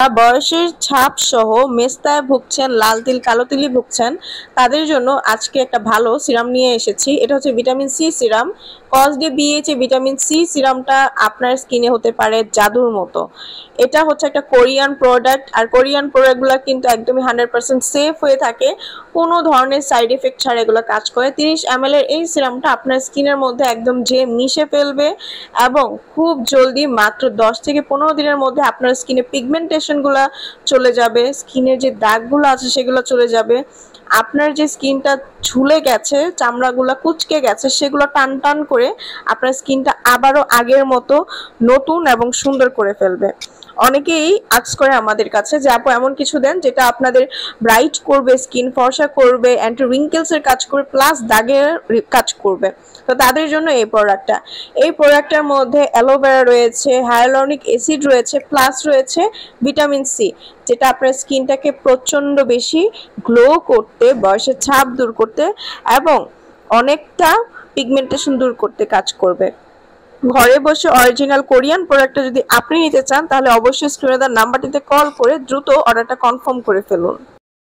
বয়সের ছাপ সহ মেস্তায় ভুগছেন, লাল তিল কালো তিলে ভুগছেন, তাদের জন্য আজকে একটা ভালো সিরাম নিয়ে এসেছি। এটা হচ্ছে ভিটামিন সি সিরাম। কজ ডে বিএইচ ভিটামিন সি সিরামটা আপনার স্কিনে হতে পারে জাদুর মতো। এটা হচ্ছে একটা কোরিয়ান প্রোডাক্ট, আর কোরিয়ান প্রোডাক্টগুলো কিন্তু একদমই 100% সেফ হয়ে থাকে, কোনো ধরনের সাইড এফেক্ট ছাড়া এগুলো কাজ করে। 30 ml এর এই সিরামটা আপনার স্কিনের মধ্যে একদম যে মিশে ফেলবে এবং খুব জলদি মাত্র 10 থেকে 15 দিনের মধ্যে আপনার স্কিনে পিগমেন্টেশনগুলো চলে যাবে, স্কিনের যে দাগগুলো আছে সেগুলো চলে যাবে, আপনার যে স্কিনটা ঝুলে গেছে, চামড়াগুলো কুচকে গেছে, সেগুলো টান টান করে আপনার স্কিনটা আবারও আগের মতো নতুন এবং সুন্দর করে ফেলবে। অনেকেই আস্ক করে আমাদের কাছে যে আপু এমন কিছু দেন যেটা আপনাদের ব্রাইট করবে, স্কিন ফর্সা করবে, অ্যান্টি রিঙ্কেলসের কাজ করবে, প্লাস দাগের কাজ করবে। তো তাদের জন্য এই প্রোডাক্টটার মধ্যে অ্যালোভেরা রয়েছে, হায়ালুরনিক অ্যাসিড রয়েছে, প্লাস রয়েছে ভিটামিন সি, যেটা আপনার স্কিনটাকে প্রচণ্ড বেশি গ্লো করতে, বয়সের ছাপ দূর করতে এবং অনেকটা পিগমেন্টেশন দূর করতে কাজ করবে। ঘরে বসে অরিজিনাল কোরিয়ান প্রোডাক্টটা যদি আপনি নিতে চান, তাহলে অবশ্যই স্ক্রিনে দেওয়া নাম্বারটিতে কল করে দ্রুত অর্ডারটা কনফার্ম করে ফেলুন।